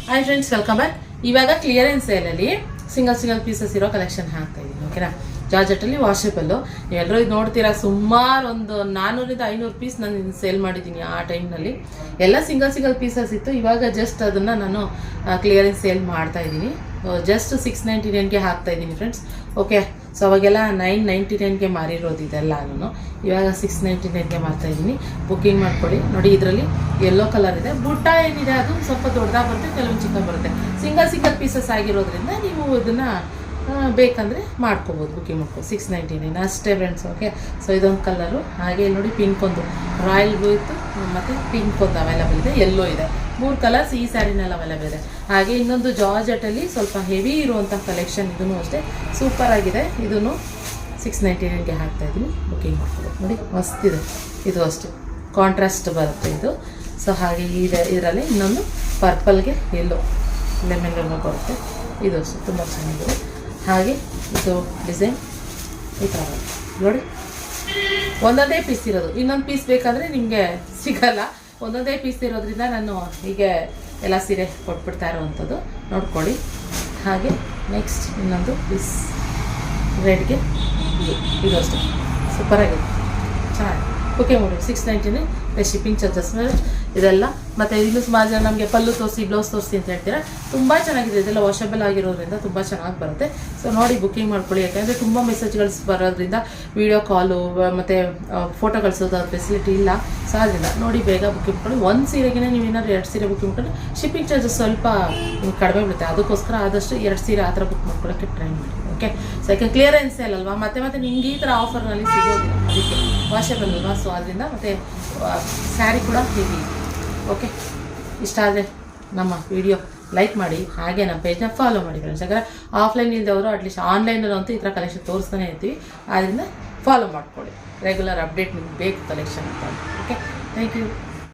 Hi friends, welcome back. ಇವಾಗ clearance ಸೇಲಲ್ಲಿ single pieces ಇರೋ collection ಹಾಕ್ತಾ ಇದ್ದೀನಿ. ಓಕೆನಾ, ಜಾರ್ಜೆಟಲ್ಲಿ ವಾಷೇಬಲ್ಲು. ನೀವೆಲ್ಲರೂ ಇದು ನೋಡ್ತೀರಾ, ಸುಮಾರು ಒಂದು 400-500 ಪೀಸ್ ನಾನು ಸೇಲ್ ಮಾಡಿದ್ದೀನಿ. ಆ ಟೈಮ್ನಲ್ಲಿ ಎಲ್ಲ ಸಿಂಗಲ್ ಪೀಸಸ್ ಇತ್ತು. ಇವಾಗ ಜಸ್ಟ್ ಅದನ್ನು ನಾನು ಕ್ಲಿಯರೆನ್ಸ್ ಸೇಲ್ ಮಾಡ್ತಾ ಇದ್ದೀನಿ. ಜಸ್ಟ್ 699ಗೆ ಹಾಕ್ತಾ ಇದ್ದೀನಿ ಫ್ರೆಂಡ್ಸ್. ಓಕೆ, ಸೊ ಅವಾಗೆಲ್ಲ 999ಗೆ ಮಾರಿರೋದು ಇದೆಲ್ಲ. ನಾನು ಇವಾಗ 699ಗೆ ಮಾರ್ತಾ ಇದ್ದೀನಿ. ಬುಕ್ಕಿಂಗ್ ಮಾಡ್ಕೊಳ್ಳಿ. ನೋಡಿ, ಇದರಲ್ಲಿ ಯೆಲ್ಲೋ ಕಲರ್ ಇದೆ. ಬುಟ್ಟ ಏನಿದೆ ಅದು ಸ್ವಲ್ಪ ದೊಡ್ಡದಾಗಿ ಬರುತ್ತೆ, ಕೆಲವೊಂದು ಚಿಕ್ಕ ಬರುತ್ತೆ. ಸಿಂಗಲ್ ಪೀಸಸ್ ಆಗಿರೋದ್ರಿಂದ ನೀವು ಇದನ್ನು ಬೇಕಂದರೆ ಮಾಡ್ಕೋಬೋದು, ಬುಕ್ಕಿಂಗ್ ಮಾಡ್ಬೋದು. 699 ಅಷ್ಟೇ ಫ್ರೆಂಡ್ಸ್. ಓಕೆ, ಸೊ ಇದೊಂದು ಕಲರು. ಹಾಗೆ ನೋಡಿ, ಪಿಂಕ್ ಒಂದು ರಾಯಲ್ ಬ್ಲೂ ಇತ್ತು, ಮತ್ತು ಪಿಂಕ್ ಒಂದು ಅವೈಲೇಬಲ್ ಇದೆ, ಯೆಲ್ಲೋ ಇದೆ. 3 ಕಲರ್ಸ್ ಈ ಸ್ಯಾರಿನಲ್ಲಿ ಅವೈಲೇಬಲ್ ಇದೆ. ಹಾಗೆ ಇನ್ನೊಂದು ಜಾರ್ಜೆಟಲ್ಲಿ ಸ್ವಲ್ಪ ಹೆವಿ ಇರುವಂಥ ಕಲೆಕ್ಷನ್, ಇದೂ ಅಷ್ಟೇ ಸೂಪರ್ ಆಗಿದೆ. ಇದನ್ನು 699ಗೆ ಹಾಕ್ತಾಯಿದ್ದೀನಿ. ಬುಕ್ಕಿಂಗ್ ಮಾಡ್ಕೋಬೋದು. ನೋಡಿ, ಮಸ್ತಿದೆ. ಇದು ಅಷ್ಟೇ ಕಾಂಟ್ರಾಸ್ಟ್ ಬರುತ್ತೆ ಇದು. ಸೊ ಹಾಗೆ ಇದರಲ್ಲಿ ಇನ್ನೊಂದು ಪರ್ಪಲ್ಗೆ ಎಲ್ಲೋ ಲೆಮನ್ ಎಲ್ಲೋ ಬರುತ್ತೆ. ಇದು ಅಷ್ಟೇ ತುಂಬ ಚೆನ್ನಾಗಿದೆ. ಹಾಗೆ ಇದು ಡಿಸೈನ್ ಈ ಥರ ನೋಡಿ, ಒಂದೊಂದೇ ಪೀಸ್ ಇರೋದು. ಇನ್ನೊಂದು ಪೀಸ್ ಬೇಕಾದರೆ ನಿಮಗೆ ಸಿಗಲ್ಲ. ಒಂದೊಂದೇ ಪೀಸ್ ಇರೋದ್ರಿಂದ ನಾನು ಹೀಗೆ ಎಲ್ಲ ಸೀರೆ ಕೊಟ್ಬಿಡ್ತಾ ಇರೋವಂಥದ್ದು, ನೋಡ್ಕೊಳ್ಳಿ. ಹಾಗೆ ನೆಕ್ಸ್ಟ್ ಇನ್ನೊಂದು ಪೀಸ್ ರೆಡ್ಗೆ ಇದು ಅಷ್ಟೇ ಸೂಪರಾಗಿದೆ, ಚೆನ್ನಾಗಿ. ಓಕೆ ನೋಡಿ, 699 ಶಿಪ್ಪಿಂಗ್ ಚಾರ್ಜಸ್ ಇದೆಲ್ಲ. ಮತ್ತು ಇನ್ನೂ ಸುಮಾರು ಜನ ನಮಗೆ ಪಲ್ಲು ತೋರಿಸಿ, ಬ್ಲೌಸ್ ತೋರಿಸಿ ಅಂತ ಹೇಳ್ತೀರಾ. ತುಂಬ ಚೆನ್ನಾಗಿದೆ. ಇದೆಲ್ಲ ವಾಷಬಲ್ ಆಗಿರೋದ್ರಿಂದ ತುಂಬ ಚೆನ್ನಾಗಿ ಬರುತ್ತೆ. ಸೊ ನೋಡಿ, ಬುಕ್ಕಿಂಗ್ ಮಾಡ್ಕೊಳ್ಳಿ. ಯಾಕೆಂದರೆ ತುಂಬ ಮೆಸೇಜ್ಗಳು ಬರೋದ್ರಿಂದ ವೀಡಿಯೋ ಕಾಲು ಮತ್ತು ಫೋಟೋ ಕಳಿಸೋದು ಫೆಸಿಲಿಟಿ ಇಲ್ಲ. ಸೊ ಅದರಿಂದ ನೋಡಿ, ಬೇಗ ಬುಕ್ಕಿಂಗ್ ಮಾಡ್ಕೊಳ್ಳಿ. ಒಂದು ಸೀರೆಗೆ ನೀವು ಏನಾದ್ರು 2 ಸೀರೆ ಬುಕ್ಕಿಂಗ್ ಮಾಡ್ಕೊಂಡು ಶಿಪ್ಪಿಂಗ್ ಚಾರ್ಜಸ್ ಸ್ವಲ್ಪ ಕಡಿಮೆ ಬೀಳುತ್ತೆ. ಅದಕ್ಕೋಸ್ಕರ ಆದಷ್ಟು 2 ಸೀರೆ ಆ ಥರ ಬುಕ್ ಮಾಡ್ಕೊಳ್ಳೋಕ್ಕೆ ಟ್ರೈ ಮಾಡಿ. ಓಕೆ, ಸೊ ಯಾಕೆ ಕ್ಲಿಯರೆನ್ಸ್ ಅಲ್ವಾ, ಮತ್ತೆ ನಿಮ್ಗೆ ಈ ಥರ ಆಫರ್ನಲ್ಲಿ ಸಿಗೋದಿಲ್ಲ, ಅದಕ್ಕೆ ವಾಷಬಲ್ ಅಲ್ವಾ. ಸೊ ಅದರಿಂದ ಮತ್ತು ಸ್ಯಾರಿ ಕೂಡ ಹೀಗೆ. ಓಕೆ, ಇಷ್ಟ ಆದರೆ ನಮ್ಮ ವಿಡಿಯೋ ಲೈಕ್ ಮಾಡಿ, ಹಾಗೆ ನಮ್ಮ ಪೇಜ್ನ ಫಾಲೋ ಮಾಡಿ ಫ್ರೆಂಡ್ಸ್. ಯಾಕಂದರೆ ಆಫ್ಲೈನ್ ಇದ್ದವರು ಅಟ್ಲೀಸ್ಟ್ ಆನ್ಲೈನಲ್ಲಂತೂ ಈ ಥರ ಕಲೆಕ್ಷನ್ ತೋರಿಸ್ತಾನೆ ಇರ್ತೀವಿ. ಆದ್ದರಿಂದ ಫಾಲೋ ಮಾಡ್ಕೊಳ್ಳಿ. ರೆಗ್ಯುಲರ್ ಅಪ್ಡೇಟ್ ನಿಮ್ಗೆ ಬೇಕು ಕಲೆಕ್ಷನ್ ಅಂತ. Okay, thank you.